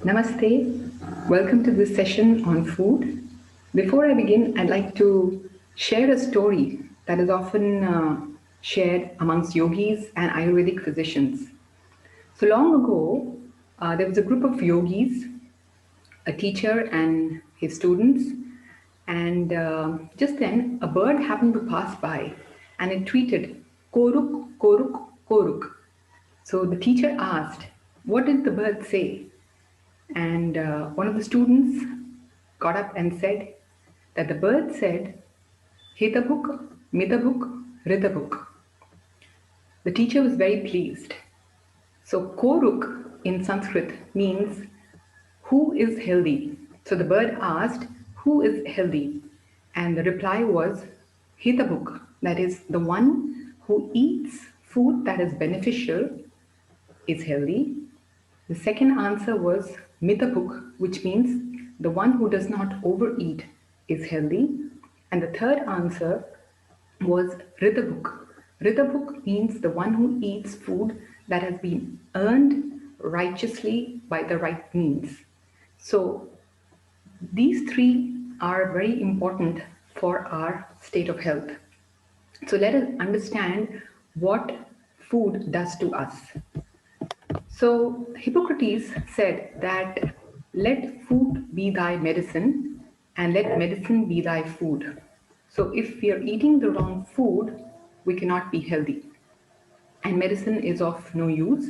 Namaste. Welcome to this session on food. Before I begin, I'd like to share a story that is often shared amongst yogis and Ayurvedic physicians. So long ago, there was a group of yogis, a teacher and his students, and just then a bird happened to pass by and it tweeted, Koruk, Koruk, Koruk. So the teacher asked, what did the bird say? And one of the students got up and said that the bird said, Hitabuk, Mitabuk, Ritabuk. The teacher was very pleased. So, Koruk in Sanskrit means who is healthy. So the bird asked, who is healthy? And the reply was, Hitabuk, that is, the one who eats food that is beneficial is healthy. The second answer was Mitabuk, which means the one who does not overeat is healthy. And the third answer was Ritabuk. Ritabuk means the one who eats food that has been earned righteously by the right means. So these three are very important for our state of health. So let us understand what food does to us. So Hippocrates said that let food be thy medicine and let medicine be thy food. So if we are eating the wrong food, we cannot be healthy. And medicine is of no use.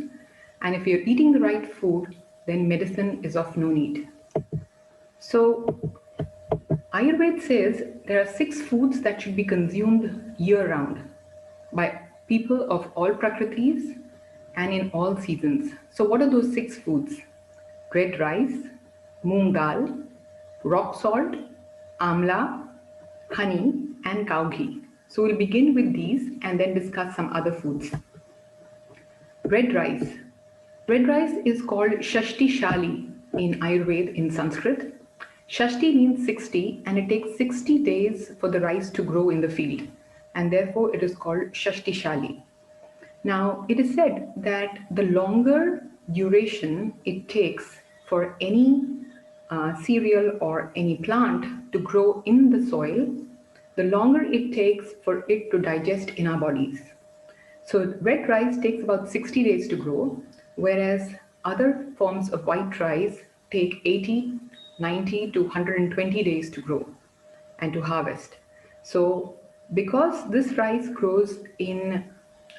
And if we are eating the right food, then medicine is of no need. So Ayurveda says there are 6 foods that should be consumed year-round by people of all prakritis and in all seasons. So what are those 6 foods? Red rice, moong dal, rock salt, amla, honey, and cow ghee. So we'll begin with these and then discuss some other foods. Red rice. Red rice is called Shashti Shali in Ayurveda in Sanskrit. Shashti means 60 and it takes 60 days for the rice to grow in the field, and therefore it is called Shashti Shali. Now, it is said that the longer duration it takes for any cereal or any plant to grow in the soil, the longer it takes for it to digest in our bodies. So red rice takes about 60 days to grow, whereas other forms of white rice take 80, 90 to 120 days to grow and to harvest. So because this rice grows in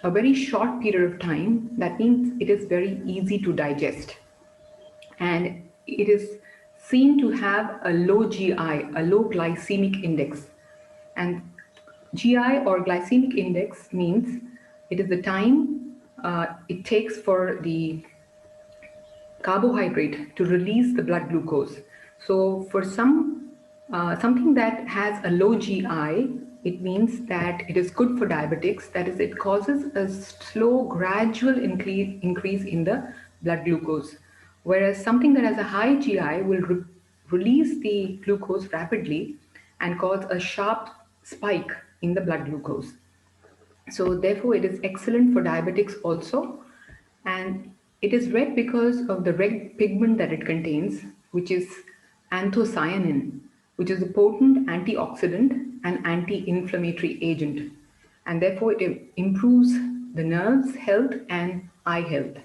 a very short period of time, that means it is very easy to digest. And it is seen to have a low GI, a low glycemic index. And GI or glycemic index means it is the time it takes for the carbohydrate to release the blood glucose. So for something that has a low GI, it means that it is good for diabetics. That is, it causes a slow, gradual increase in the blood glucose. Whereas something that has a high GI will release the glucose rapidly and cause a sharp spike in the blood glucose. So therefore, it is excellent for diabetics also. And it is red because of the red pigment that it contains, which is anthocyanin, which is a potent antioxidant and anti-inflammatory agent. And therefore, it improves the nerves health and eye health.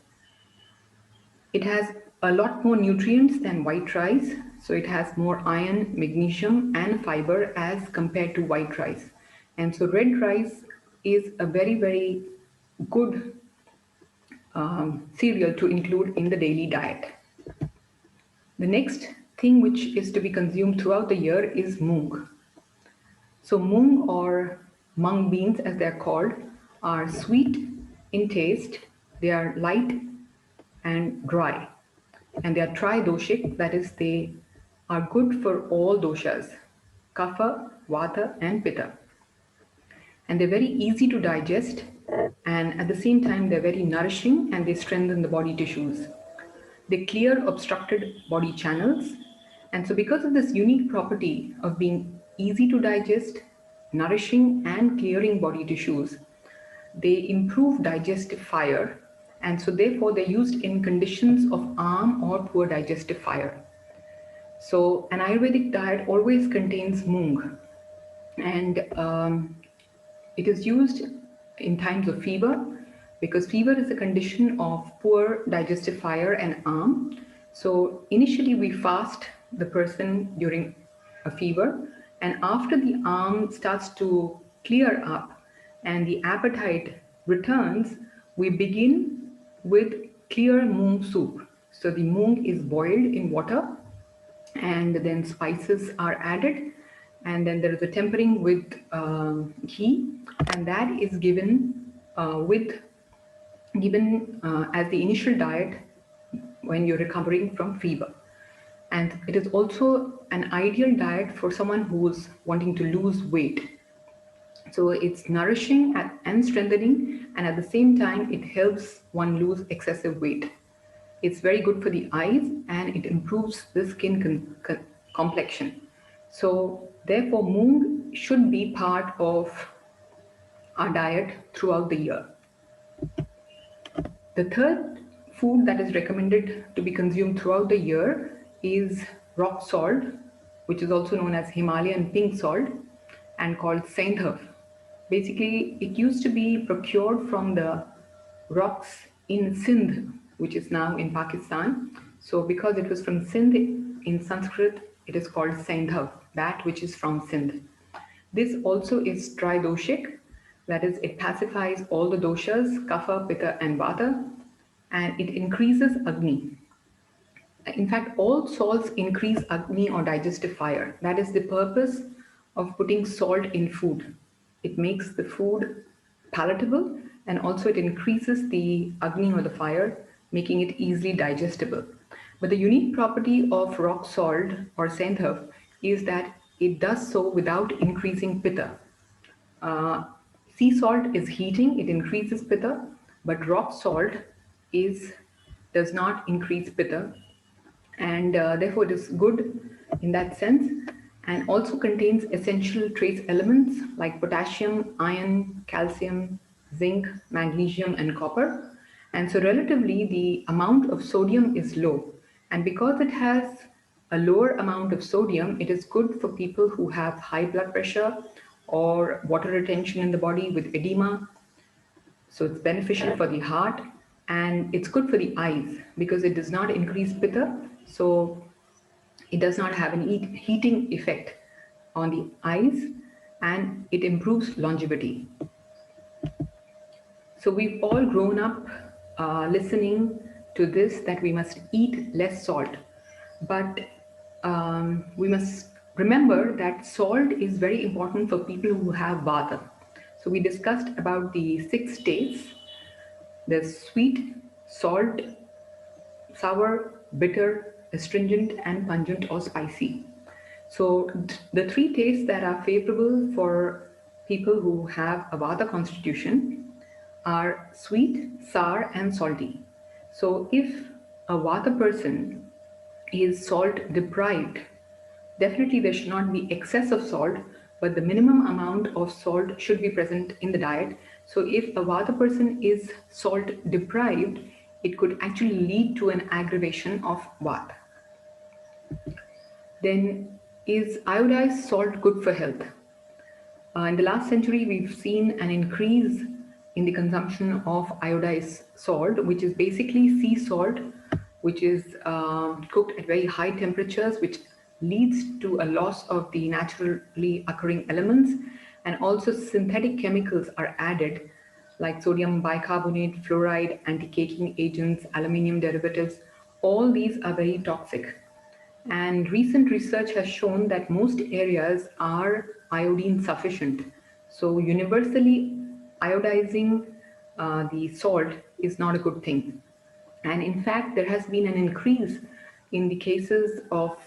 It has a lot more nutrients than white rice. So it has more iron, magnesium, and fiber as compared to white rice. And so red rice is a very, very good cereal to include in the daily diet. The next thing which is to be consumed throughout the year is moong. So moong or mung beans as they're called are sweet in taste, they are light and dry, and they are tridoshic, that is they are good for all doshas, kapha, vata and pitta. And they're very easy to digest, and at the same time they're very nourishing and they strengthen the body tissues. They clear obstructed body channels, and so because of this unique property of being easy to digest, nourishing and clearing body tissues, they improve digestive fire and so therefore they're used in conditions of arm or poor digestive fire. So an Ayurvedic diet always contains moong, and it is used in times of fever, because fever is a condition of poor digestive fire and arm. So initially we fast the person during a fever, and after the arm starts to clear up and the appetite returns, we begin with clear moong soup. So the moong is boiled in water, and then spices are added, and then there is a tempering with ghee, and that is given as the initial diet when you're recovering from fever. And it is also an ideal diet for someone who's wanting to lose weight. So it's nourishing and strengthening, and at the same time it helps one lose excessive weight. It's very good for the eyes, and it improves the skin complexion. So therefore moong should be part of our diet throughout the year. The third food that is recommended to be consumed throughout the year is rock salt, which is also known as Himalayan pink salt and called Sendhaf. Basically, it used to be procured from the rocks in Sindh, which is now in Pakistan. So because it was from Sindh, in Sanskrit, it is called Sendhaf, that which is from Sindh. This also is tridoshic, that is, it pacifies all the doshas, kapha, pitta, and vata, and it increases agni. In fact, all salts increase agni or digestive fire. That is the purpose of putting salt in food. It makes the food palatable, and also it increases the agni or the fire, making it easily digestible. But the unique property of rock salt or sendhaf is that it does so without increasing pitta. Sea salt is heating, it increases pitta, but rock salt does not increase pitta, and therefore it is good in that sense, and also contains essential trace elements like potassium, iron, calcium, zinc, magnesium, and copper. And so relatively the amount of sodium is low, and because it has a lower amount of sodium, it is good for people who have high blood pressure or water retention in the body with edema. So it's beneficial for the heart, and it's good for the eyes because it does not increase pitta. So it does not have an heating effect on the eyes, and it improves longevity. So we've all grown up listening to this, that we must eat less salt, but we must remember that salt is very important for people who have vata. So we discussed about the 6 states. There's sweet, salt, sour, bitter, astringent, and pungent or spicy. So the 3 tastes that are favorable for people who have a vata constitution are sweet, sour, and salty. So if a vata person is salt deprived, definitely there should not be excess of salt, but the minimum amount of salt should be present in the diet. So if a vata person is salt deprived, it could actually lead to an aggravation of vata. Then, is iodized salt good for health? In the last century, we've seen an increase in the consumption of iodized salt, which is basically sea salt, which is cooked at very high temperatures, which leads to a loss of the naturally occurring elements, and also synthetic chemicals are added like sodium bicarbonate, fluoride, anti-caking agents, aluminium derivatives. All these are very toxic. And recent research has shown that most areas are iodine sufficient. So universally iodizing the salt is not a good thing. And in fact, there has been an increase in the cases of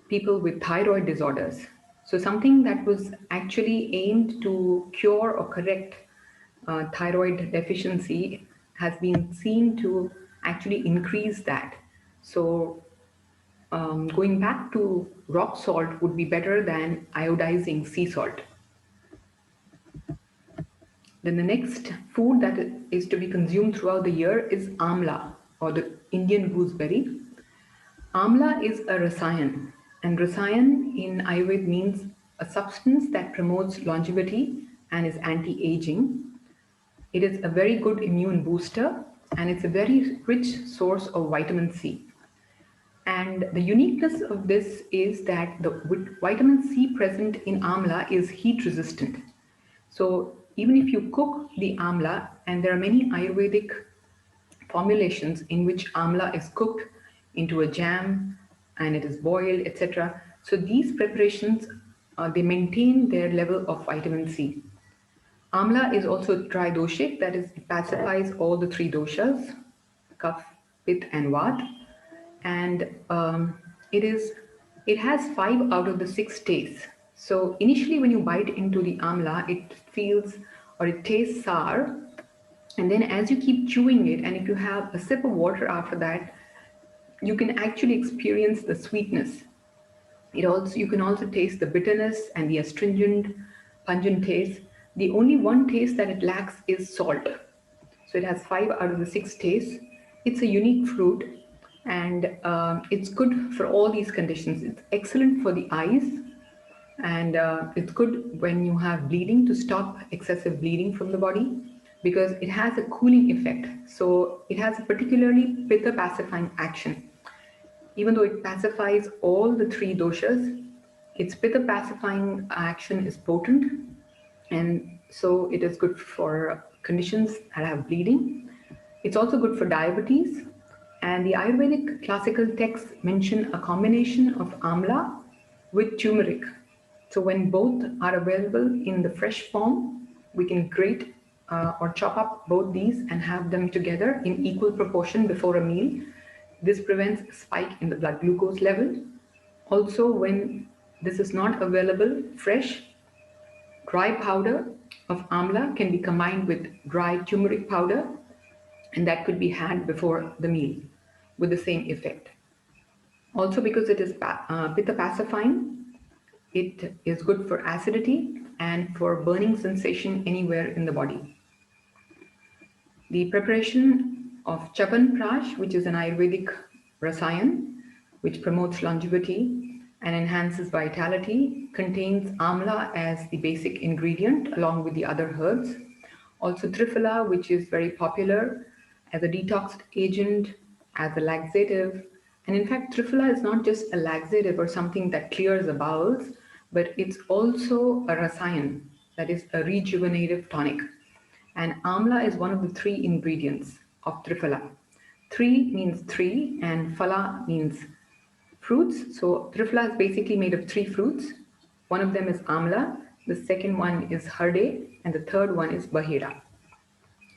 people with thyroid disorders. So something that was actually aimed to cure or correct thyroid deficiency has been seen to actually increase that. So going back to rock salt would be better than iodizing sea salt. Then the next food that is to be consumed throughout the year is Amla, or the Indian gooseberry. Amla is a rasayan, and rasayan in Ayurveda means a substance that promotes longevity and is anti-aging. It is a very good immune booster, and it's a very rich source of vitamin C. And the uniqueness of this is that the vitamin C present in amla is heat resistant. So even if you cook the amla, and there are many Ayurvedic formulations in which amla is cooked into a jam and it is boiled, etc. So these preparations, they maintain their level of vitamin C. Amla is also tridoshik, that is, it pacifies all the three doshas, kapha, pitta, and vata, and it has 5 out of the 6 tastes. So initially, when you bite into the amla, it feels or it tastes sour, and then as you keep chewing it, and if you have a sip of water after that, you can actually experience the sweetness. You can also taste the bitterness and the astringent, pungent taste. The only one taste that it lacks is salt. So it has 5 out of the 6 tastes. It's a unique fruit, and it's good for all these conditions. It's excellent for the eyes, and it's good when you have bleeding, to stop excessive bleeding from the body, because it has a cooling effect. So it has a particularly pitta pacifying action. Even though it pacifies all the three doshas, its pitta pacifying action is potent, and so it is good for conditions that have bleeding. It's also good for diabetes, and the Ayurvedic classical texts mention a combination of amla with turmeric. So when both are available in the fresh form, we can grate or chop up both these and have them together in equal proportion before a meal. This prevents a spike in the blood glucose level. Also, when this is not available fresh, dry powder of amla can be combined with dry turmeric powder, and that could be had before the meal with the same effect. Also, because it is pitta pacifying, it is good for acidity and for burning sensation anywhere in the body. The preparation of chavan prash, which is an Ayurvedic rasayan, which promotes longevity and enhances vitality, contains amla as the basic ingredient along with the other herbs. Also triphala, which is very popular as a detox agent, as a laxative. And in fact, triphala is not just a laxative or something that clears the bowels, but it's also a rasayan, that is a rejuvenative tonic. And amla is one of the 3 ingredients of triphala. 3 means 3, and phala means fruits. So triphala is basically made of 3 fruits. One of them is amla, the second one is harde, and the third one is bahira.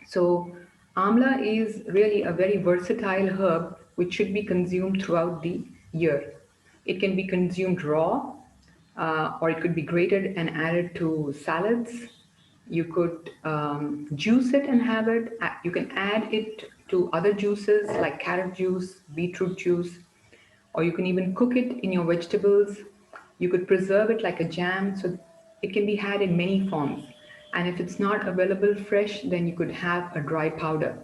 So amla is really a very versatile herb which should be consumed throughout the year. It can be consumed raw, or it could be grated and added to salads. You could juice it and have it. You can add it to other juices like carrot juice, beetroot juice, or you can even cook it in your vegetables. You could preserve it like a jam, so it can be had in many forms. And if it's not available fresh, then you could have a dry powder.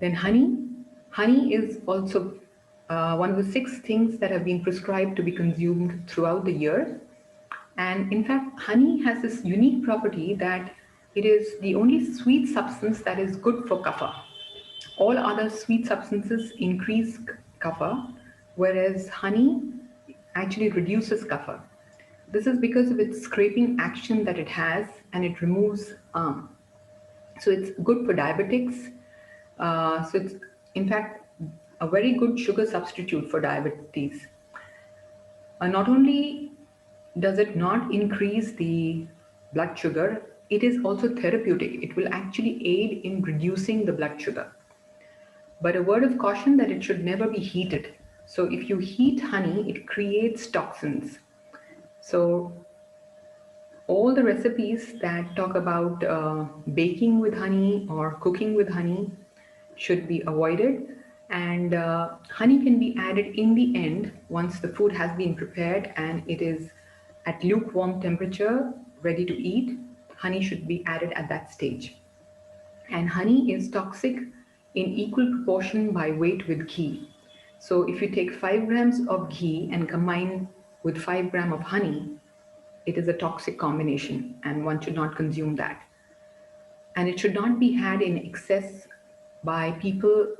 Then honey. Honey is also one of the 6 things that have been prescribed to be consumed throughout the year. And in fact, honey has this unique property that it is the only sweet substance that is good for kapha. All other sweet substances increase kapha, whereas honey actually reduces kapha. This is because of its scraping action that it has, and it removes so it's good for diabetics. So it's in fact a very good sugar substitute for diabetes. Not only does it not increase the blood sugar, it is also therapeutic. It will actually aid in reducing the blood sugar. But a word of caution that it should never be heated. So if you heat honey, it creates toxins. So all the recipes that talk about baking with honey or cooking with honey should be avoided, and honey can be added in the end once the food has been prepared and it is at lukewarm temperature ready to eat. honey should be added at that stage. And honey is toxic in equal proportion by weight with ghee. So if you take 5 grams of ghee and combine with 5 grams of honey, it is a toxic combination and one should not consume that. And it should not be had in excess by people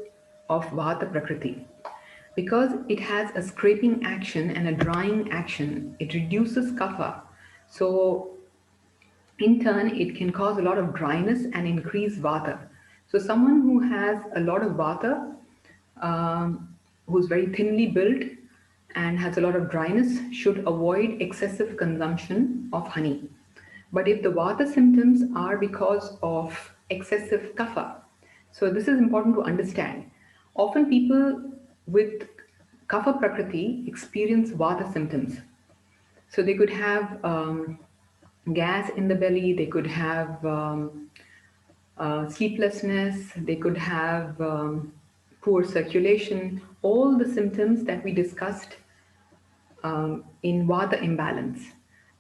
of Vata Prakriti. Because it has a scraping action and a drying action, it reduces kapha. So in turn, it can cause a lot of dryness and increase vata. So someone who has a lot of vata, who's very thinly built and has a lot of dryness, should avoid excessive consumption of honey. But if the vata symptoms are because of excessive kapha, so this is important to understand. Often people with kapha prakriti experience vata symptoms. So they could have gas in the belly, they could have sleeplessness, they could have poor circulation, all the symptoms that we discussed in Vata imbalance.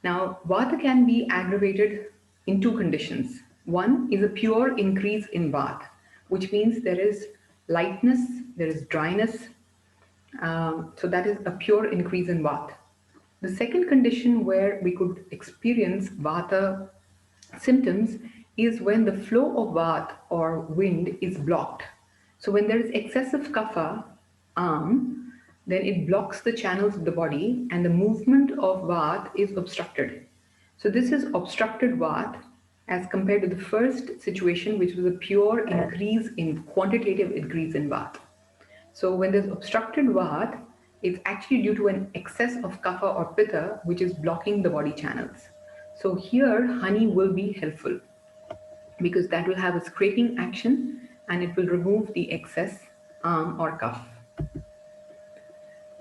Now, Vata can be aggravated in two conditions. One is a pure increase in Vata, which means there is lightness, there is dryness. So that is a pure increase in Vata. The second condition where we could experience Vata symptoms is when the flow of Vata or wind is blocked. So when there is excessive kapha, then it blocks the channels of the body and the movement of Vata is obstructed. So this is obstructed Vata as compared to the first situation, which was a pure increase in quantitative increase in Vata. So when there's obstructed Vata, it's actually due to an excess of kapha or pitta, which is blocking the body channels. So here, honey will be helpful because that will have a scraping action and it will remove the excess or kapha.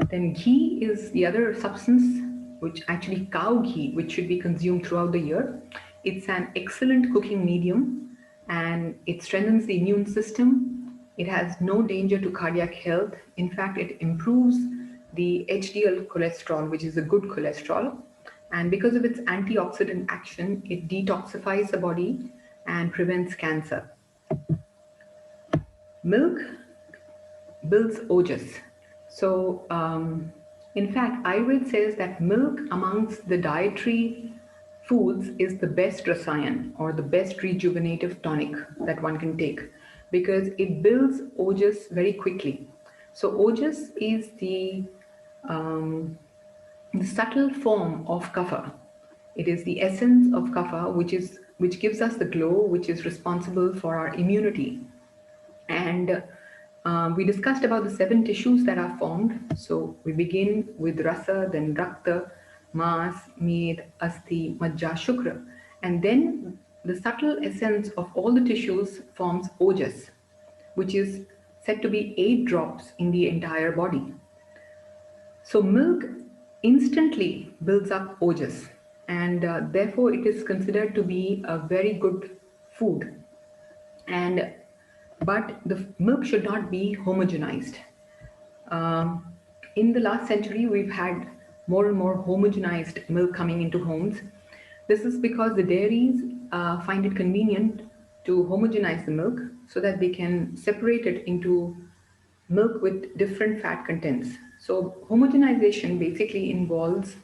Then ghee is the other substance, which actually cow ghee, which should be consumed throughout the year. It's an excellent cooking medium and it strengthens the immune system. It has no danger to cardiac health. In fact, it improves the HDL cholesterol, which is a good cholesterol. And because of its antioxidant action, it detoxifies the body and prevents cancer. Milk builds ojas. So, in fact, Ayurveda says that milk amongst the dietary foods is the best rasayan or the best rejuvenative tonic that one can take because it builds ojas very quickly. So, ojas is the subtle form of kapha. It is the essence of kapha, which gives us the glow, which is responsible for our immunity. And we discussed about the 7 tissues that are formed. So we begin with rasa, then rakta, mas, med, asti, majja, shukra. And then the subtle essence of all the tissues forms ojas, which is said to be 8 drops in the entire body. So milk instantly builds up ojas and therefore it is considered to be a very good food. But the milk should not be homogenized. In the last century, we've had more and more homogenized milk coming into homes. This is because the dairies find it convenient to homogenize the milk so that they can separate it into milk with different fat contents. So homogenization basically involves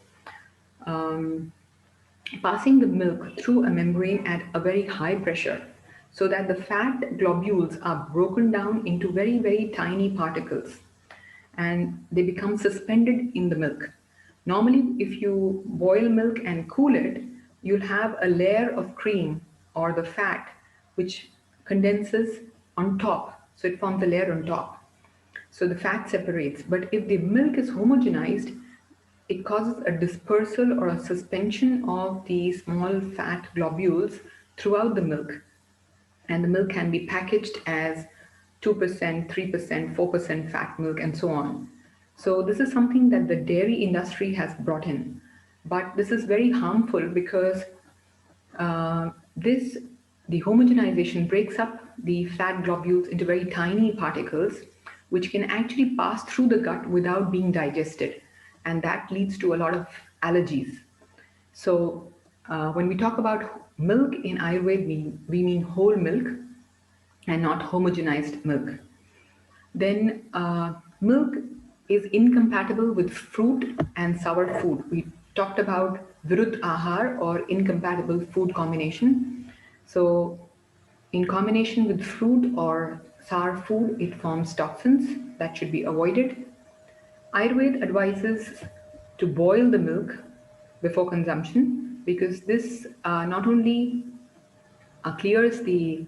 passing the milk through a membrane at a very high pressure so that the fat globules are broken down into very, very tiny particles and they become suspended in the milk. Normally, if you boil milk and cool it, you'll have a layer of cream or the fat which condenses on top. So it forms a layer on top. So the fat separates. But if the milk is homogenized, it causes a dispersal or a suspension of the small fat globules throughout the milk. And the milk can be packaged as 2%, 3%, 4% fat milk, and so on. So this is something that the dairy industry has brought in. But this is very harmful because the homogenization breaks up the fat globules into very tiny particles, which can actually pass through the gut without being digested. And that leads to a lot of allergies. So When we talk about milk in Ayurveda, we mean whole milk and not homogenized milk. Then milk is incompatible with fruit and sour food. We talked about virud ahar or incompatible food combination. So in combination with fruit or sour food, it forms toxins that should be avoided. Ayurveda advises to boil the milk before consumption because this not only clears the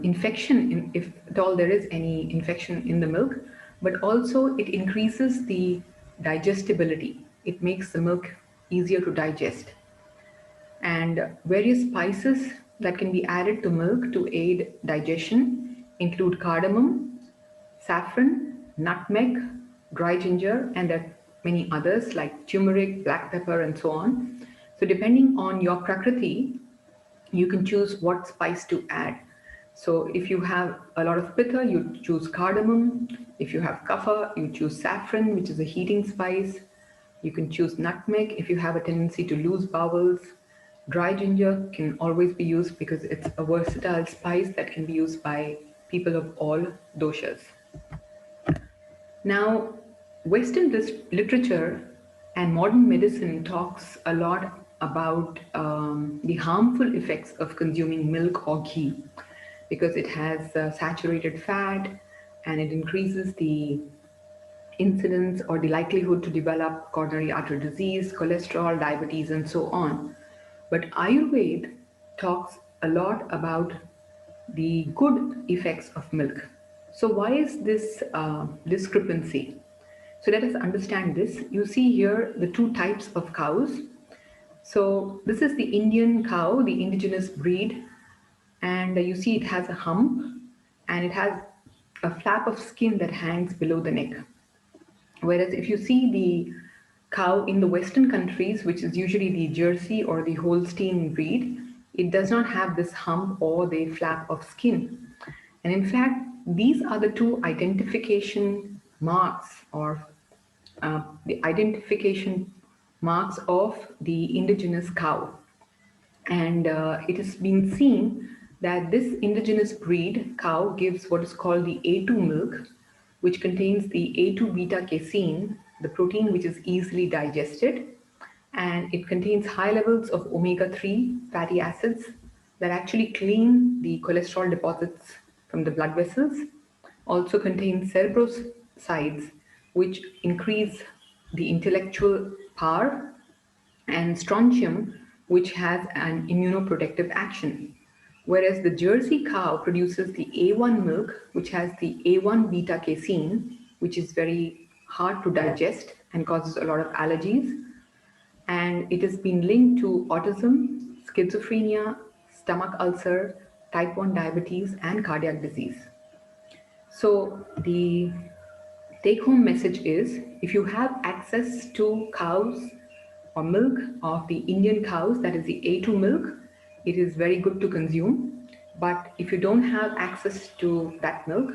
infection, if at all there is any infection in the milk, but also it increases the digestibility. It makes the milk easier to digest. And various spices that can be added to milk to aid digestion include cardamom, saffron, nutmeg, dry ginger, and there are many others like turmeric, black pepper, and so on. So, depending on your prakriti, you can choose what spice to add. So, if you have a lot of pitta, you choose cardamom. If you have kapha, you choose saffron, which is a heating spice. You can choose nutmeg if you have a tendency to lose bowels. Dry ginger can always be used because it's a versatile spice that can be used by people of all doshas. Now, Western literature and modern medicine talks a lot about the harmful effects of consuming milk or ghee because it has saturated fat and it increases the incidence or the likelihood to develop coronary artery disease, cholesterol, diabetes, and so on. But Ayurveda talks a lot about the good effects of milk. So, why is this discrepancy? So, let us understand this. You see here the two types of cows. So, this is the Indian cow, the indigenous breed, and you see it has a hump and it has a flap of skin that hangs below the neck. Whereas if you see the cow in the Western countries, which is usually the Jersey or the Holstein breed, it does not have this hump or the flap of skin. And in fact, these are the two identification marks or the identification marks of the indigenous cow. And it has been seen that this indigenous breed cow gives what is called the A2 milk, which contains the A2 beta casein, the protein which is easily digested, and it contains high levels of omega 3 fatty acids that actually clean the cholesterol deposits from the blood vessels. Also contains cerebrosides, which increase the intellectual power, and strontium, which has an immunoprotective action. Whereas the Jersey cow produces the A1 milk, which has the A1 beta casein, which is very hard to digest and causes a lot of allergies. And it has been linked to autism, schizophrenia, stomach ulcer, type 1 diabetes, and cardiac disease. So, the take home message is if you have access to cows or milk of the Indian cows, that is the A2 milk, it is very good to consume. But if you don't have access to that milk,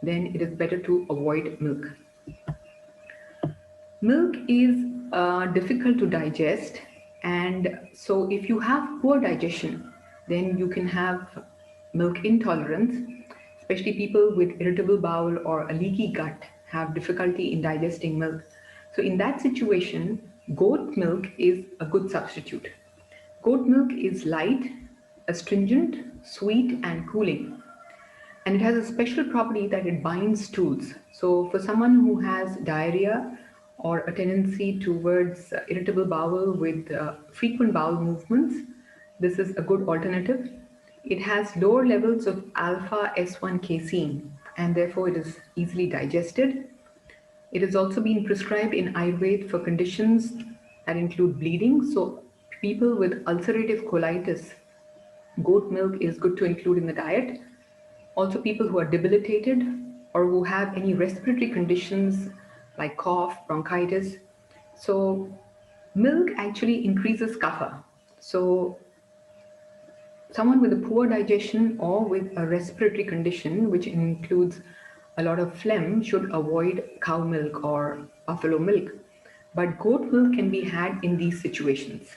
then it is better to avoid milk. Milk is difficult to digest, and so if you have poor digestion, then you can have milk intolerance, especially people with irritable bowel or a leaky gut have difficulty in digesting milk. So, in that situation, goat milk is a good substitute. Goat milk is light, astringent, sweet, and cooling. And it has a special property that it binds stools. So, for someone who has diarrhea or a tendency towards irritable bowel with frequent bowel movements, this is a good alternative. It has lower levels of alpha S1 casein and therefore it is easily digested. It has also been prescribed in Ayurveda for conditions that include bleeding. So, people with ulcerative colitis, goat milk is good to include in the diet. Also, people who are debilitated or who have any respiratory conditions like cough, bronchitis. So, milk actually increases kapha. So, someone with a poor digestion or with a respiratory condition, which includes a lot of phlegm, should avoid cow milk or buffalo milk. But goat milk can be had in these situations.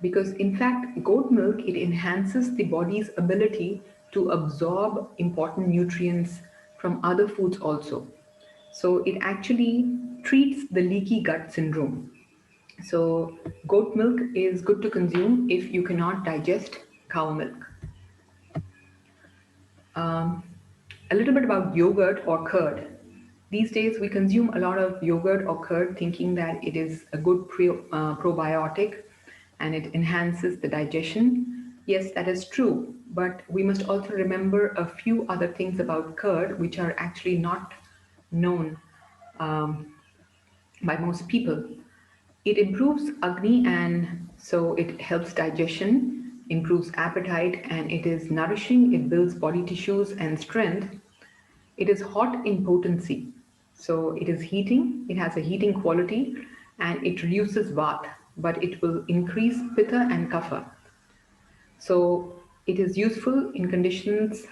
because in fact goat milk, it enhances the body's ability to absorb important nutrients from other foods also. So it actually treats the leaky gut syndrome. So goat milk is good to consume if you cannot digest cow milk. um, a little bit about yogurt or curd. These days, we consume a lot of yogurt or curd thinking that it is a good probiotic and it enhances the digestion. Yes, that is true, but we must also remember a few other things about curd which are actually not known um, by most people. It improves Agni, and so it helps digestion, improves appetite, and it is nourishing. It builds body tissues and strength. It is hot in potency, so it is heating, it has a heating quality, and it reduces Vata, but it will increase Pitta and Kapha. So it is useful in conditions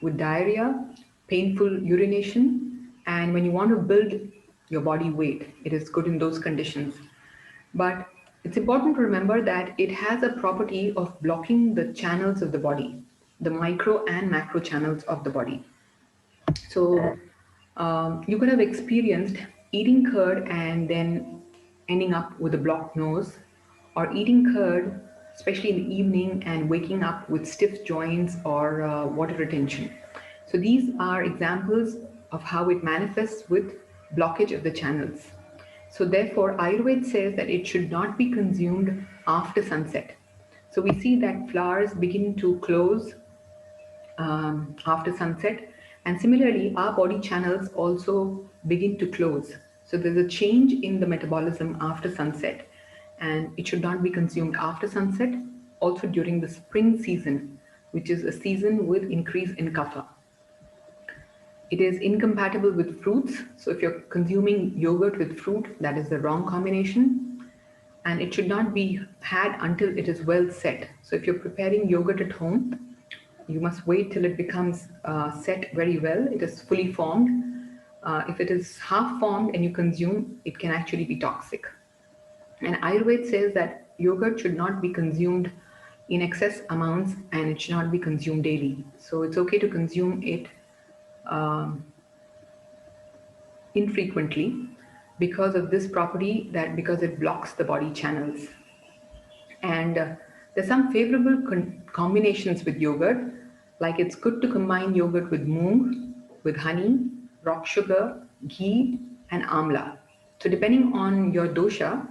with diarrhea, painful urination, and when you want to build your body weight, it is good in those conditions. But it's important to remember that it has a property of blocking the channels of the body, the micro and macro channels of the body. So you could have experienced eating curd and then ending up with a blocked nose, or eating curd, especially in the evening, and waking up with stiff joints or water retention. So these are examples of how it manifests with blockage of the channels. So therefore, Ayurveda says that it should not be consumed after sunset. So we see that flowers begin to close after sunset, and similarly our body channels also begin to close. So there's a change in the metabolism after sunset, and it should not be consumed after sunset. Also during the spring season, which is a season with increase in kapha. It is incompatible with fruits, so if you're consuming yogurt with fruit, that is the wrong combination, and it should not be had until it is well set. So if you're preparing yogurt at home, you must wait till it becomes set very well, it is fully formed. If it is half formed and you consume, it can actually be toxic. And Ayurveda says that yogurt should not be consumed in excess amounts and it should not be consumed daily. So it's okay to consume it um, infrequently because of this property, that because it blocks the body channels. And there's some favorable combinations with yogurt, like it's good to combine yogurt with moong, with honey, rock sugar, ghee, and amla. So depending on your dosha,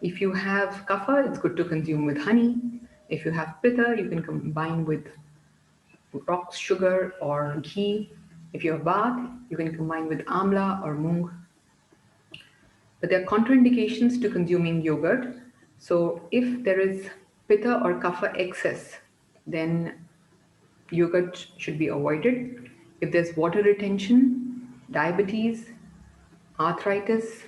if you have kapha, it's good to consume with honey. If you have pitta, you can combine with rock sugar or ghee. If you have vata, you can combine with amla or moong. But there are contraindications to consuming yogurt. So if there is pitta or kapha excess, then yogurt should be avoided. If there's water retention, diabetes, arthritis,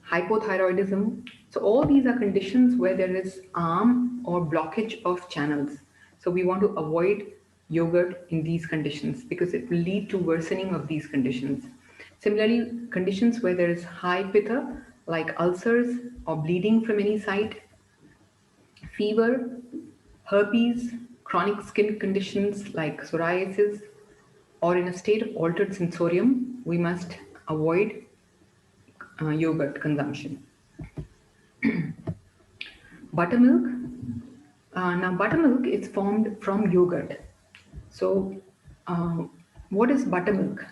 hypothyroidism, so all these are conditions where there is arm or blockage of channels. So we want to avoid yogurt in these conditions because it will lead to worsening of these conditions. Similarly, conditions where there is high pitta, like ulcers or bleeding from any site, fever, herpes, chronic skin conditions like psoriasis, or in a state of altered sensorium, we must avoid yogurt consumption. Buttermilk. Now, buttermilk is formed from yogurt. So, what is buttermilk?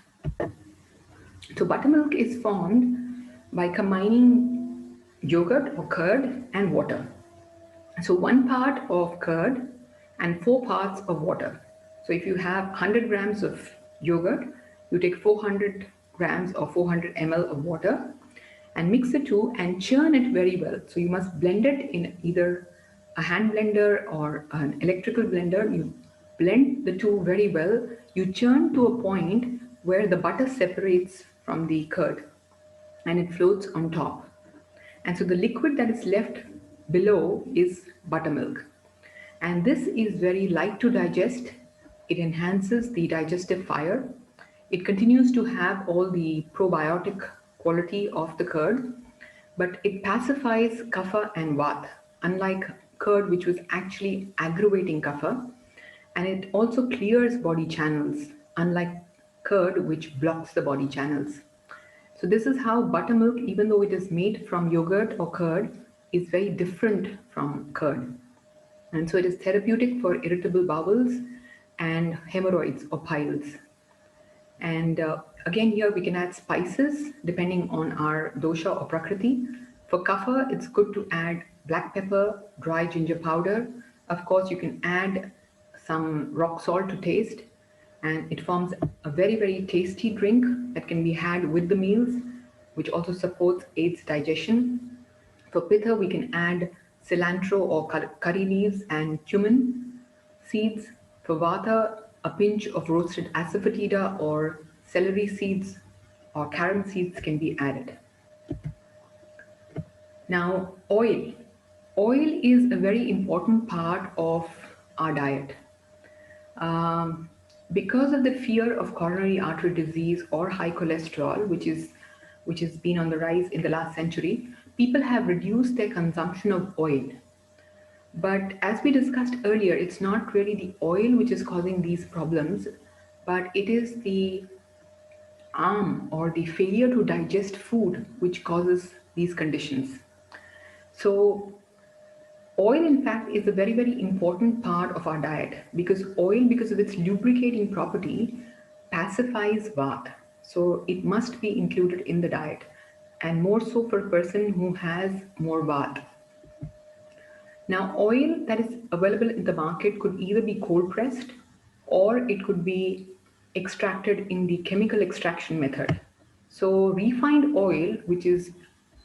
So, buttermilk is formed by combining yogurt or curd and water. So, 1 part of curd and 4 parts of water. So, if you have 100 grams of yogurt, you take 400 grams or 400 ml of water and mix the two and churn it very well. So, you must blend it in either a hand blender or an electrical blender. You blend the two very well. You churn to a point where the butter separates from the curd and it floats on top. And so the liquid that is left below is buttermilk. And this is very light to digest. It enhances the digestive fire. It continues to have all the probiotic quality of the curd, but it pacifies kapha and vata, unlike curd which was actually aggravating kapha, and it also clears body channels, unlike curd which blocks the body channels. So this is how buttermilk, even though it is made from yogurt or curd, is very different from curd. And so it is therapeutic for irritable bowels and hemorrhoids or piles. And again, here we can add spices depending on our dosha or prakriti. For kapha, it's good to add black pepper, dry ginger powder. Of course, you can add some rock salt to taste, and it forms a very, very tasty drink that can be had with the meals, which also supports aids digestion. For pitta, we can add cilantro or curry leaves and cumin seeds. For vata, a pinch of roasted asafoetida or celery seeds or carom seeds can be added. Now, oil. Oil is a very important part of our diet. Um, because of the fear of coronary artery disease or high cholesterol, which has been on the rise in the last century, people have reduced their consumption of oil. But as we discussed earlier, it's not really the oil which is causing these problems, but it is the or the failure to digest food which causes these conditions. So oil, in fact, is a very, very important part of our diet because oil, because of its lubricating property, pacifies Vata. So it must be included in the diet, and more so for a person who has more Vata. Now, oil that is available in the market could either be cold pressed or it could be extracted in the chemical extraction method. So, refined oil, which is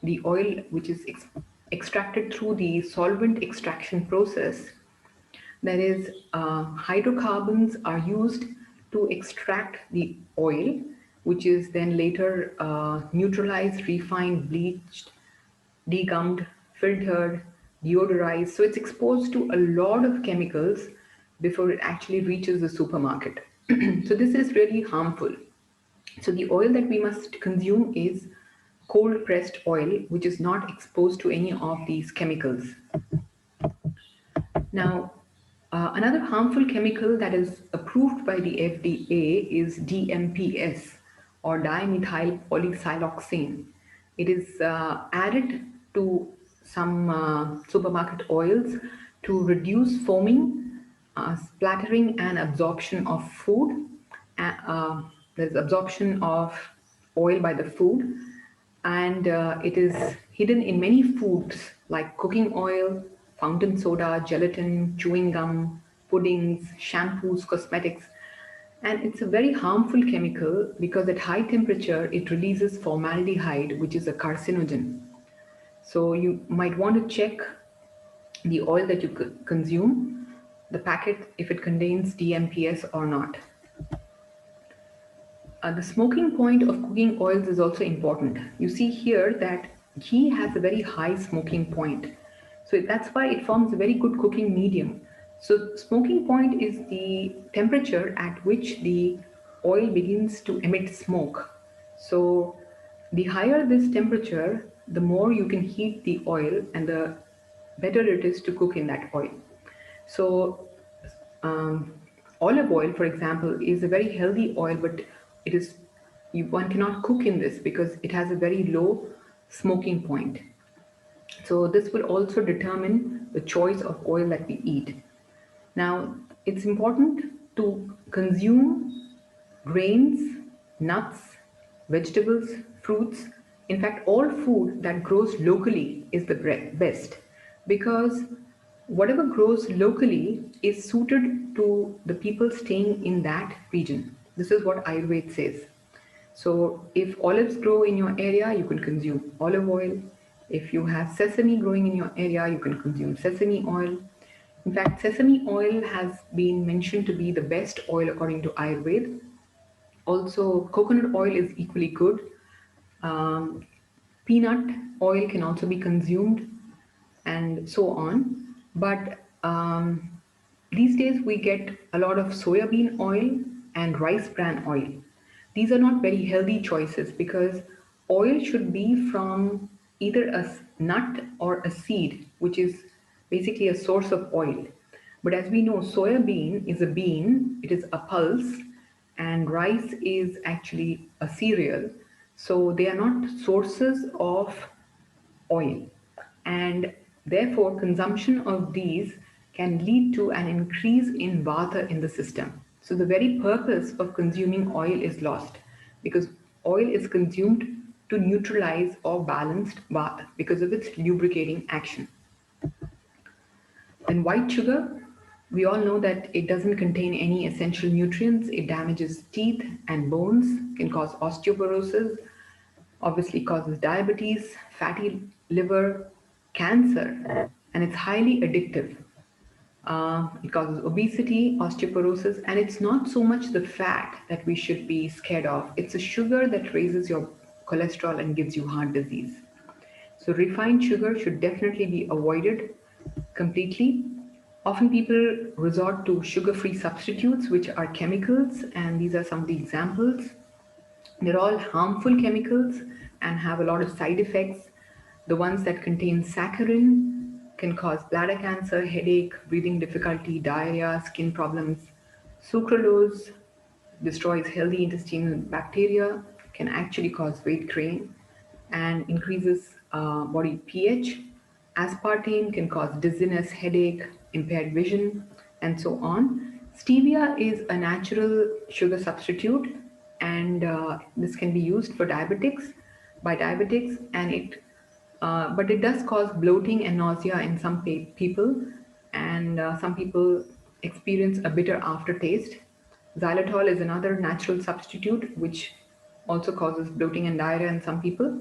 the oil which is extracted through the solvent extraction process, that is, hydrocarbons are used to extract the oil, which is then later neutralized, refined, bleached, degummed, filtered, deodorized. So it's exposed to a lot of chemicals before it actually reaches the supermarket. So this is really harmful. So the oil that we must consume is cold pressed oil, which is not exposed to any of these chemicals. Now, another harmful chemical that is approved by the FDA is DMPS or dimethylpolysiloxane. It is added to some supermarket oils to reduce foaming, splattering, and absorption of food. There's absorption of oil by the food, and it is hidden in many foods like cooking oil, fountain soda, gelatin, chewing gum, puddings, shampoos, cosmetics. And it's a very harmful chemical because at high temperature it releases formaldehyde, which is a carcinogen. So you might want to check the oil that you consume, the packet, if it contains DMPS or not. The smoking point of cooking oils is also important. You see here that ghee has a very high smoking point. So that's why it forms a very good cooking medium. So smoking point is the temperature at which the oil begins to emit smoke. So the higher this temperature, the more you can heat the oil and the better it is to cook in that oil. So um, olive oil, for example, is a very healthy oil, but it is one cannot cook in this because it has a very low smoking point. So this will also determine the choice of oil that we eat. Now, it's important to consume grains, nuts, vegetables, fruits. In fact, all food that grows locally is the best because whatever grows locally is suited to the people staying in that region. This is what Ayurveda says. So if olives grow in your area, you can consume olive oil. If you have sesame growing in your area, you can consume sesame oil. In fact, sesame oil has been mentioned to be the best oil according to Ayurveda. Also, coconut oil is equally good. Um, Peanut oil can also be consumed, and so on. But these days we get a lot of soybean oil and rice bran oil. These are not very healthy choices because oil should be from either a nut or a seed, which is basically a source of oil. But as we know, soya bean is a bean, it is a pulse, and rice is actually a cereal. So they are not sources of oil. And therefore, consumption of these can lead to an increase in vata in the system. So the very purpose of consuming oil is lost because oil is consumed to neutralize or balance vata because of its lubricating action. And white sugar, we all know that it doesn't contain any essential nutrients. It damages teeth and bones, can cause osteoporosis, obviously causes diabetes, fatty liver, cancer, and it's highly addictive. It causes obesity, osteoporosis, and it's not so much the fat that we should be scared of. It's a sugar that raises your cholesterol and gives you heart disease. So refined sugar should definitely be avoided completely. Often people resort to sugar-free substitutes, which are chemicals, and these are some of the examples. They're all harmful chemicals and have a lot of side effects. The ones that contain saccharin can cause bladder cancer, headache, breathing difficulty, diarrhea, skin problems. Sucralose destroys healthy intestinal bacteria, can actually cause weight gain and increases body pH. Aspartame can cause dizziness, headache, impaired vision, and so on. Stevia is a natural sugar substitute, and this can be used for diabetics by diabetics, and but it does cause bloating and nausea in some people, and some people experience a bitter aftertaste. Xylitol is another natural substitute which also causes bloating and diarrhea in some people.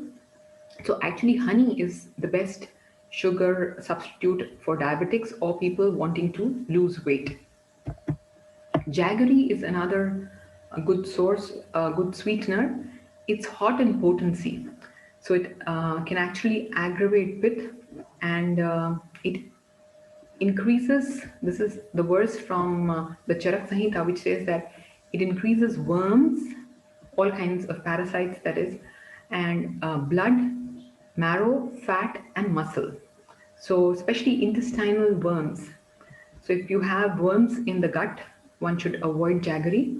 So actually, honey is the best sugar substitute for diabetics or people wanting to lose weight. Jaggery is another good source, a good sweetener. It's hot in potency, so it can actually aggravate pith, and it increases. This is the verse from the Charak Samhita, which says that it increases worms, all kinds of parasites, that is, and blood, marrow, fat, and muscle. So, especially intestinal worms. So, if you have worms in the gut, one should avoid jaggery.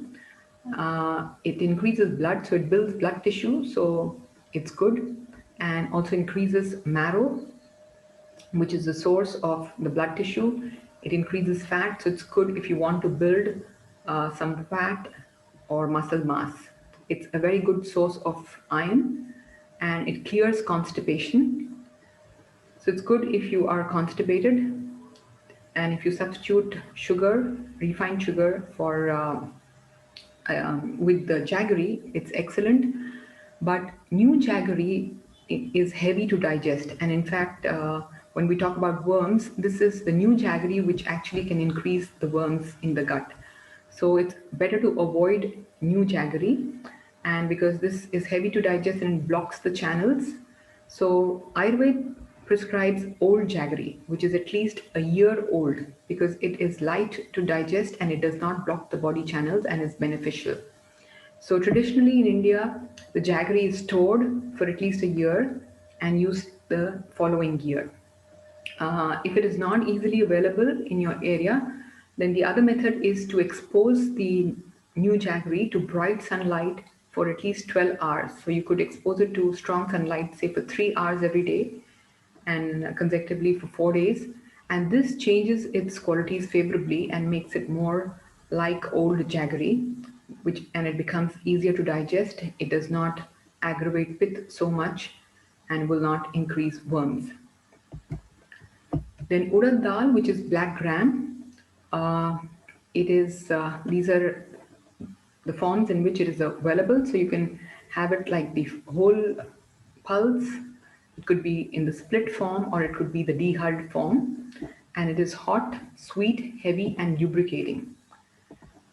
It increases blood, so it builds blood tissue, so it's good, and also increases marrow, which is the source of the blood tissue. It increases fat, so it's good if you want to build some fat or muscle mass. It's a very good source of iron, and it clears constipation. So it's good if you are constipated, and if you substitute sugar, refined sugar, for with the jaggery, it's excellent. But new jaggery is heavy to digest, and in fact, when we talk about worms, this is the new jaggery which actually can increase the worms in the gut. So it's better to avoid new jaggery, and because this is heavy to digest and blocks the channels. So Ayurveda prescribes old jaggery, which is at least a year old, because it is light to digest and it does not block the body channels and is beneficial. So traditionally in India, the jaggery is stored for at least a year and used the following year. If it is not easily available in your area, then the other method is to expose the new jaggery to bright sunlight for at least 12 hours. So you could expose it to strong sunlight, say for 3 hours every day and consecutively for 4 days. And this changes its qualities favorably and makes it more like old jaggery, and it becomes easier to digest. It does not aggravate pith so much and will not increase worms. Then urad dal, which is black gram, these are the forms in which it is available. So you can have it like the whole pulse. It could be in the split form or it could be the dehulled form. And it is hot, sweet, heavy, and lubricating.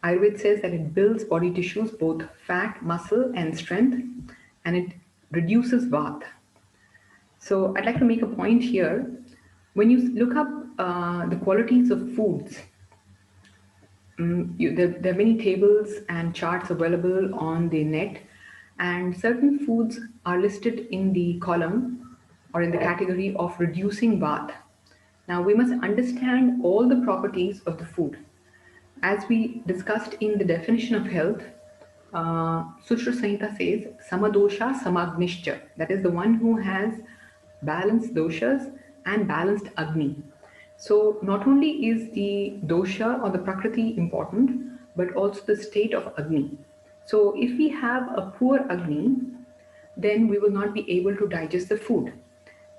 Ayurveda says that it builds body tissues, both fat, muscle, and strength, and it reduces vata. So I'd like to make a point here. When you look up the qualities of foods, there are many tables and charts available on the net, and certain foods are listed in the column or in the category of reducing vata. Now we must understand all the properties of the food. As we discussed in the definition of health, Sushru Samhita says, Samadosha Samagnishcha. That is the one who has balanced doshas and balanced Agni. So not only is the dosha or the Prakriti important, but also the state of Agni. So if we have a poor Agni, then we will not be able to digest the food.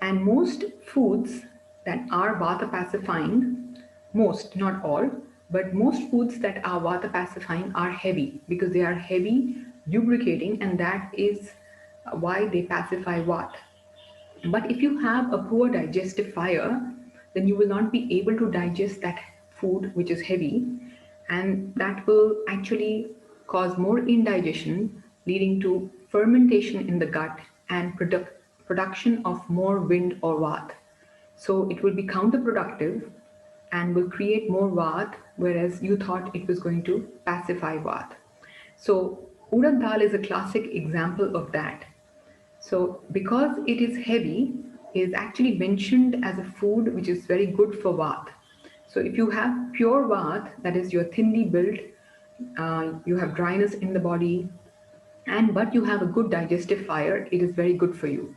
And most foods that are vata pacifying, most, not all, but most foods that are vata pacifying are heavy because they are heavy, lubricating, and that is why they pacify vata. But if you have a poor digestive fire, then you will not be able to digest that food which is heavy, and that will actually cause more indigestion, leading to fermentation in the gut and production of more wind or vat. So it will be counterproductive and will create more vat, whereas you thought it was going to pacify vat. So urad dal is a classic example of that. So because it is heavy, it is actually mentioned as a food which is very good for Vata. So if you have pure Vata, that is you're thinly built, you have dryness in the body, but you have a good digestive fire, it is very good for you.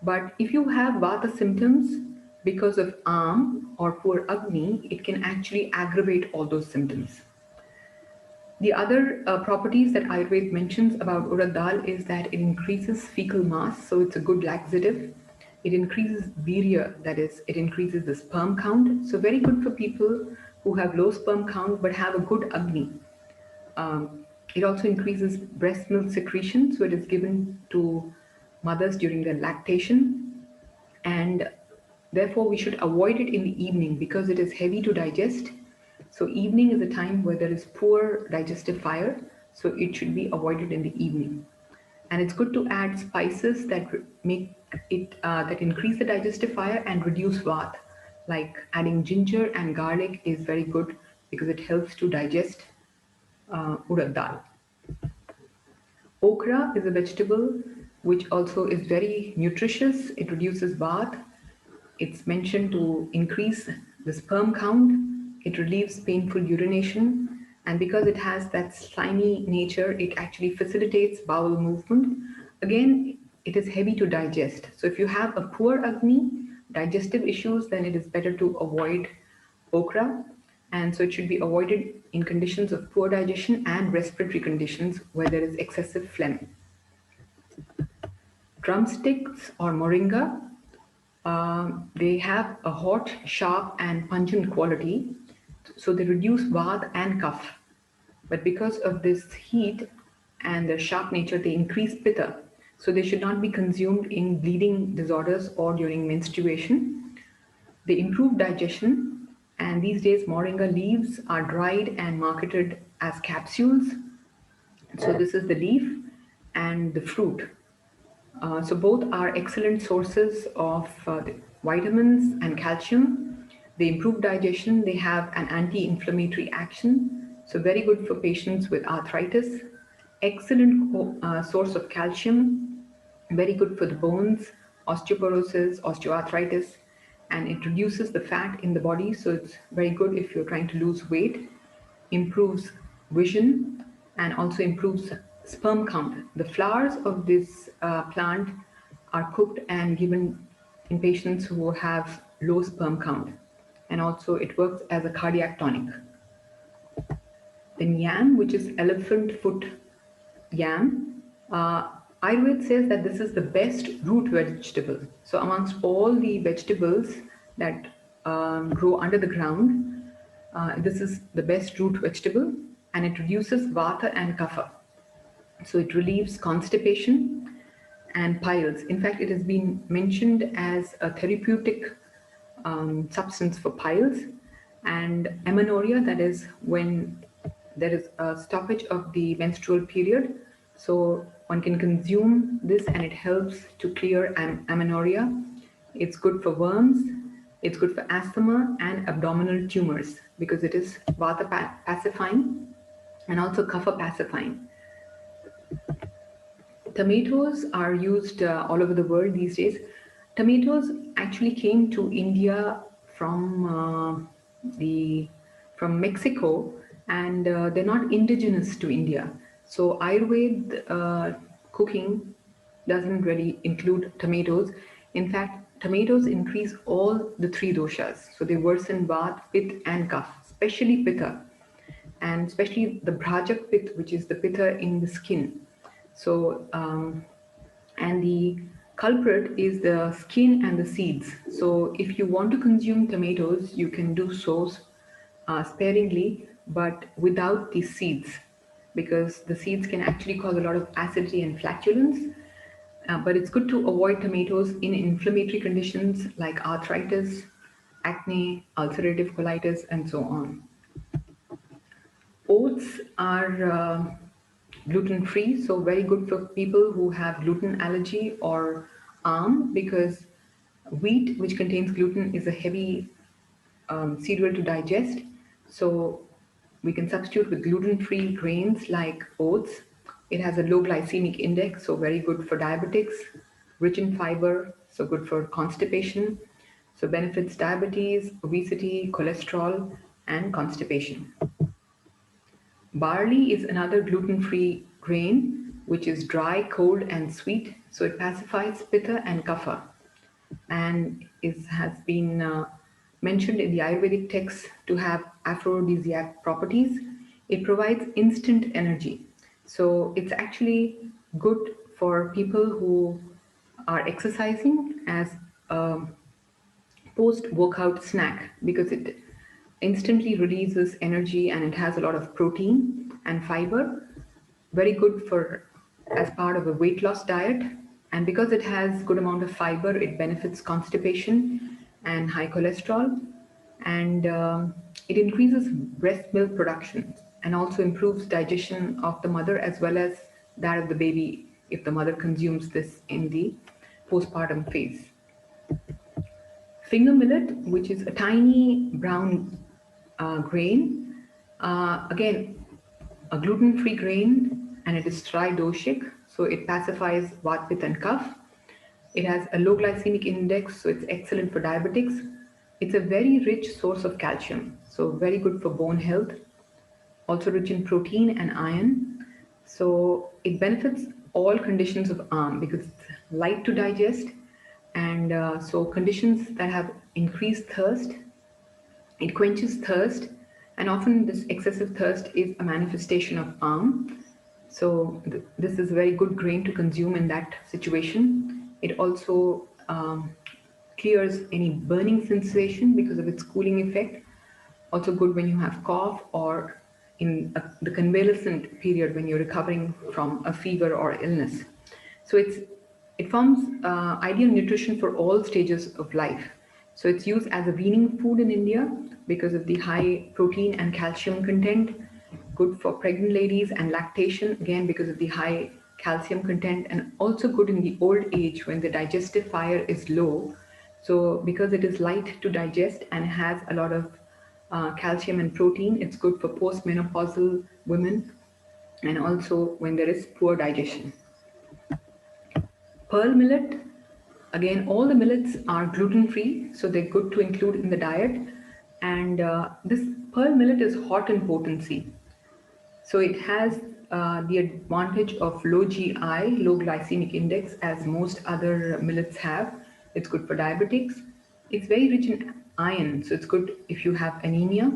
But if you have Vata symptoms because of Am or poor Agni, it can actually aggravate all those symptoms. The other properties that Ayurveda mentions about urad dal is that it increases fecal mass, so it's a good laxative. It increases virya, that is, it increases the sperm count. So very good for people who have low sperm count but have a good agni. It also increases breast milk secretion, so it is given to mothers during their lactation, and therefore we should avoid it in the evening because it is heavy to digest. So evening is a time where there is poor digestive fire, so it should be avoided in the evening. And it's good to add spices that make it that increase the digestive fire and reduce vat. Like adding ginger and garlic is very good because it helps to digest urad dal. Okra is a vegetable which also is very nutritious. It reduces bath. It's mentioned to increase the sperm count. It relieves painful urination. And because it has that slimy nature, it actually facilitates bowel movement. Again, it is heavy to digest. So if you have a poor Agni, digestive issues, then it is better to avoid okra. And so it should be avoided in conditions of poor digestion and respiratory conditions where there is excessive phlegm. Drumsticks or moringa, they have a hot, sharp, and pungent quality, so they reduce vata and kapha. But because of this heat and the sharp nature, they increase pitta. So they should not be consumed in bleeding disorders or during menstruation. They improve digestion, and these days moringa leaves are dried and marketed as capsules. So this is the leaf and the fruit. So both are excellent sources of vitamins and calcium. They improve digestion. They have an anti-inflammatory action. So very good for patients with arthritis. Excellent source of calcium. Very good for the bones, osteoporosis, osteoarthritis, and it reduces the fat in the body. So it's very good if you're trying to lose weight. Improves vision and also improves sperm count. The flowers of this plant are cooked and given in patients who have low sperm count, and also it works as a cardiac tonic. Then yam, which is elephant foot yam, Ayurveda says that this is the best root vegetable. So amongst all the vegetables that grow under the ground, this is the best root vegetable, and it reduces vata and kapha. So it relieves constipation and piles. In fact, it has been mentioned as a therapeutic substance for piles and amenorrhea, that is when there is a stoppage of the menstrual period. So one can consume this and it helps to clear amenorrhea. It's good for worms. It's good for asthma and abdominal tumors because it is vata pacifying and also kapha pacifying. Tomatoes are used all over the world these days. Tomatoes actually came to India from Mexico, and they're not indigenous to India. So Ayurveda cooking doesn't really include tomatoes. In fact, tomatoes increase all the three doshas. So they worsen Vata, Pitta, and Kapha, especially Pitta, and especially the Bhrajak Pitta, which is the Pitta in the skin. So, and the culprit is the skin and the seeds. So, if you want to consume tomatoes, you can do so sparingly, but without the seeds, because the seeds can actually cause a lot of acidity and flatulence. But it's good to avoid tomatoes in inflammatory conditions like arthritis, acne, ulcerative colitis, and so on. Oats are gluten free, so very good for people who have gluten allergy or because wheat, which contains gluten, is a heavy cereal to digest. So we can substitute with gluten free grains like oats. It has a low glycemic index, so very good for diabetics, rich in fiber, so good for constipation. So benefits diabetes, obesity, cholesterol, and constipation. Barley is another gluten-free grain which is dry, cold, and sweet, so it pacifies pitta and kapha, and has been mentioned in the Ayurvedic texts to have aphrodisiac properties. It provides instant energy, so it's actually good for people who are exercising as a post-workout snack because it instantly releases energy and it has a lot of protein and fiber. Very good for as part of a weight loss diet. And because it has good amount of fiber, it benefits constipation and high cholesterol. And it increases breast milk production and also improves digestion of the mother as well as that of the baby if the mother consumes this in the postpartum phase. Finger millet, which is a tiny brown grain, again, a gluten-free grain, and it is tridoshic, so it pacifies Vata, Pitta, and Kapha. It has a low glycemic index, so it's excellent for diabetics. It's a very rich source of calcium, so very good for bone health. Also rich in protein and iron. So it benefits all conditions of because it's light to digest, and so conditions that have increased thirst, it quenches thirst, and often this excessive thirst is a manifestation of So this is a very good grain to consume in that situation. It also clears any burning sensation because of its cooling effect. Also good when you have cough or in the convalescent period when you're recovering from a fever or illness. So it forms ideal nutrition for all stages of life. So it's used as a weaning food in India because of the high protein and calcium content. Good for pregnant ladies and lactation, again because of the high calcium content, and also good in the old age when the digestive fire is low. So because it is light to digest and has a lot of calcium and protein, it's good for postmenopausal women and also when there is poor digestion. Pearl millet, again, all the millets are gluten-free, so they're good to include in the diet. And this pearl millet is hot in potency. So it has the advantage of low GI, low glycemic index, as most other millets have. It's good for diabetics. It's very rich in iron, so it's good if you have anemia.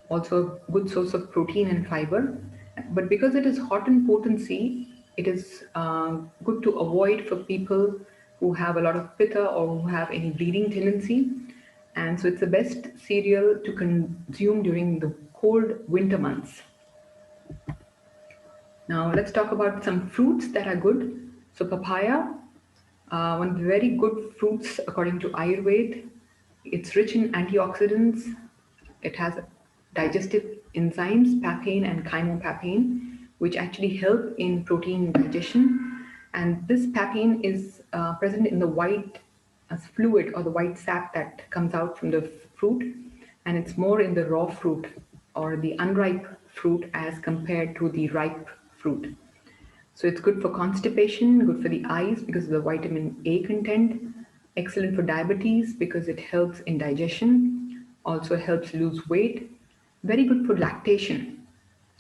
Also a good source of protein and fiber. But because it is hot in potency, it is good to avoid for people who have a lot of pitta or who have any bleeding tendency. And so it's the best cereal to consume during the cold winter months. Now let's talk about some fruits that are good. So papaya, one of the very good fruits according to Ayurveda. It's rich in antioxidants. It has digestive enzymes, papain and chymopapain, which actually help in protein digestion. And this papain is present in the white fluid or the white sap that comes out from the fruit, and it's more in the raw fruit or the unripe fruit as compared to the ripe fruit. So it's good for constipation, good for the eyes because of the vitamin A content, Excellent for diabetes because it helps in digestion, also helps lose weight. Very good for lactation.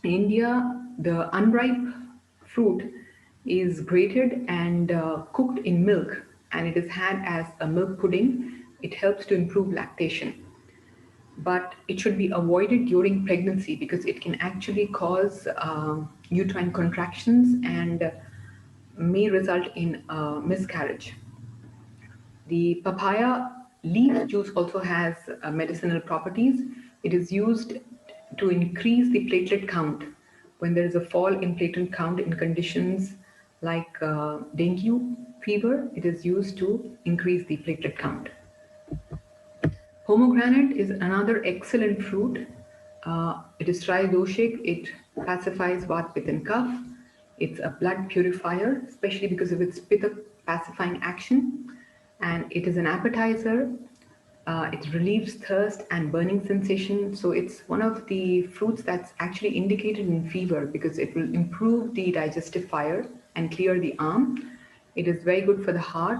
In India, the unripe fruit is grated and cooked in milk, and it is had as a milk pudding. It helps to improve lactation, but it should be avoided during pregnancy because it can actually cause uterine contractions and may result in miscarriage. The papaya leaf juice also has medicinal properties. It is used to increase the platelet count. When there is a fall in platelet count in conditions like dengue fever, it is used to increase the platelet count. Pomegranate is another excellent fruit. It is tridoshik. It pacifies Vat, Pitta, and Kapha. It's a blood purifier, especially because of its Pitta pacifying action. And it is an appetizer. It relieves thirst and burning sensation. So it's one of the fruits that's actually indicated in fever because it will improve the digestive fire and clear the arm. It is very good for the heart,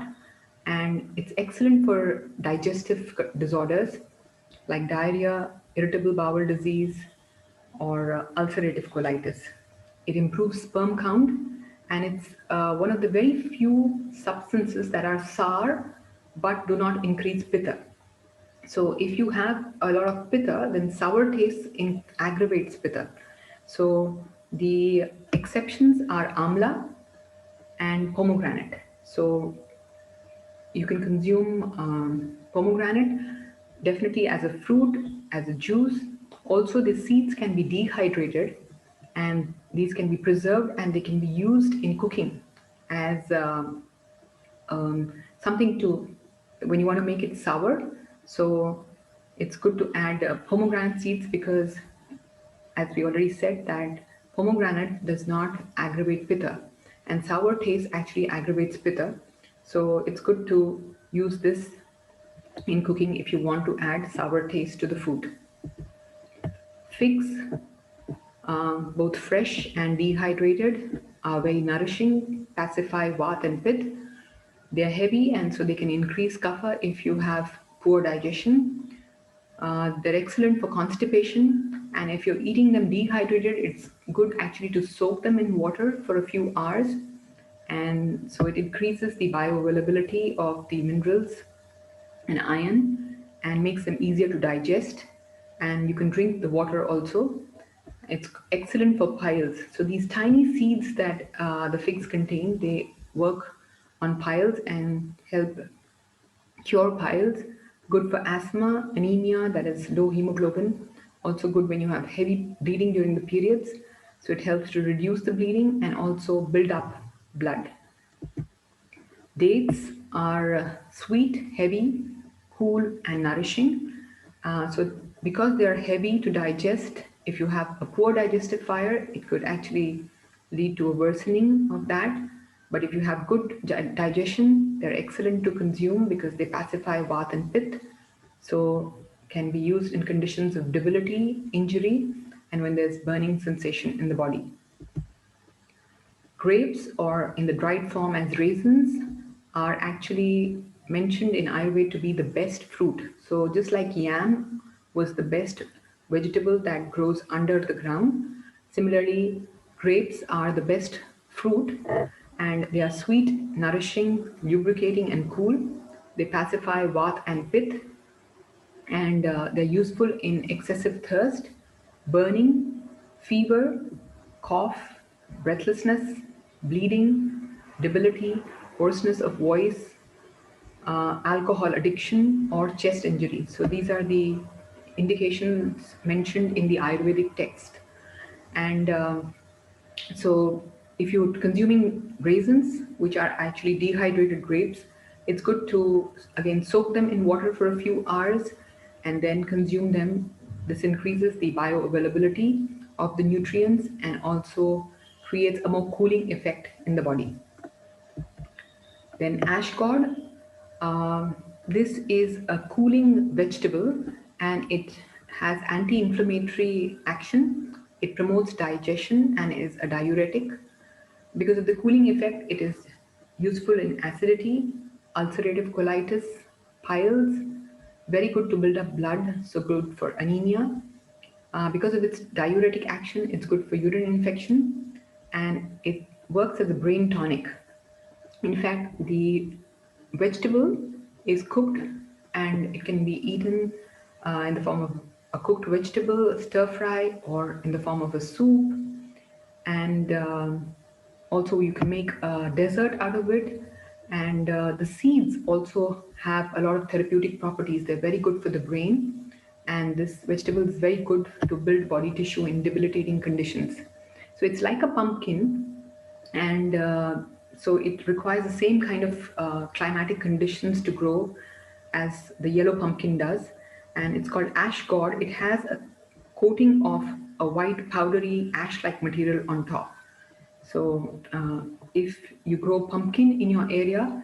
and it's excellent for digestive disorders like diarrhea, irritable bowel disease, or ulcerative colitis. It improves sperm count, and it's one of the very few substances that are sour but do not increase pitta. So if you have a lot of pitta, then sour taste aggravates pitta. So the exceptions are amla and pomegranate. So you can consume pomegranate definitely as a fruit, as a juice. Also, the seeds can be dehydrated and these can be preserved and they can be used in cooking as something to, when you want to make it sour. So it's good to add pomegranate seeds because, as we already said, that pomegranate does not aggravate pitta, and sour taste actually aggravates pitta. So it's good to use this in cooking if you want to add sour taste to the food. Figs, both fresh and dehydrated, are very nourishing, pacify Vat and Pitta. They are heavy and so they can increase kapha if you have poor digestion. They're excellent for constipation, and if you're eating them dehydrated, it's good actually to soak them in water for a few hours, and so it increases the bioavailability of the minerals and iron and makes them easier to digest. And you can drink the water also. It's excellent for piles. So these tiny seeds that the figs contain, they work on piles and help cure piles. Good for asthma, anemia, that is low hemoglobin. Also good when you have heavy bleeding during the periods. So it helps to reduce the bleeding and also build up blood. Dates are sweet, heavy, cool, and nourishing. So because they are heavy to digest, if you have a poor digestive fire, it could actually lead to a worsening of that. But if you have good digestion, they're excellent to consume because they pacify Vat and Pitta. So can be used in conditions of debility, injury, and when there's burning sensation in the body. Grapes, or in the dried form as raisins, are actually mentioned in Ayurveda to be the best fruit. So just like yam was the best vegetable that grows under the ground, similarly grapes are the best fruit, and they are sweet, nourishing, lubricating, and cool. They pacify Vat and Pitta, and they're useful in excessive thirst, burning, fever, cough, breathlessness, bleeding, debility, hoarseness of voice, alcohol addiction, or chest injury. So these are the indications mentioned in the Ayurvedic text. And so if you're consuming raisins, which are actually dehydrated grapes, it's good to again soak them in water for a few hours and then consume them. This increases the bioavailability of the nutrients and also creates a more cooling effect in the body. Then ash gourd. This is a cooling vegetable and it has anti-inflammatory action. It promotes digestion and is a diuretic. Because of the cooling effect, it is useful in acidity, ulcerative colitis, piles, very good to build up blood, so good for anemia. Because of its diuretic action, it's good for urine infection, and it works as a brain tonic. In fact, the vegetable is cooked and it can be eaten in the form of a cooked vegetable, a stir fry, or in the form of a soup. And also, you can make a dessert out of it. And the seeds also have a lot of therapeutic properties. They're very good for the brain. And this vegetable is very good to build body tissue in debilitating conditions. So it's like a pumpkin, and so it requires the same kind of climatic conditions to grow as the yellow pumpkin does, and it's called ash gourd. It has a coating of a white powdery ash-like material on top. So if you grow pumpkin in your area,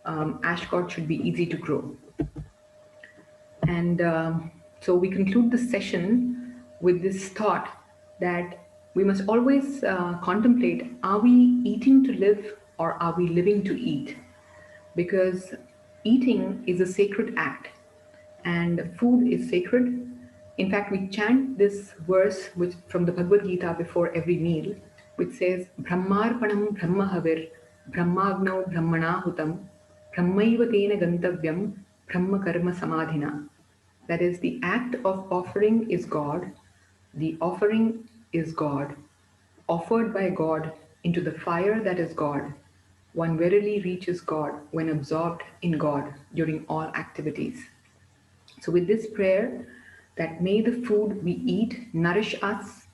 ash gourd should be easy to grow. And so we conclude this session with this thought that we must always contemplate, are we eating to live or are we living to eat? Because eating is a sacred act and food is sacred. In fact, we chant this verse which, from the Bhagavad Gita before every meal, which says, Brahmarpanam Brahmahavir, Brahmagnau Brahmanahutam, Brahmaiva Tena Gantavyam, Brahma Karma Samadhina. That is, the act of offering is God, the offering is God, offered by God into the fire that is God. One verily reaches God when absorbed in God during all activities. So, with this prayer, that may the food we eat nourish us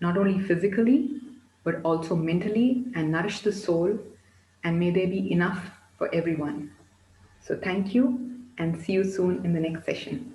not only physically but also mentally and nourish the soul, and may there be enough for everyone. So, thank you and see you soon in the next session.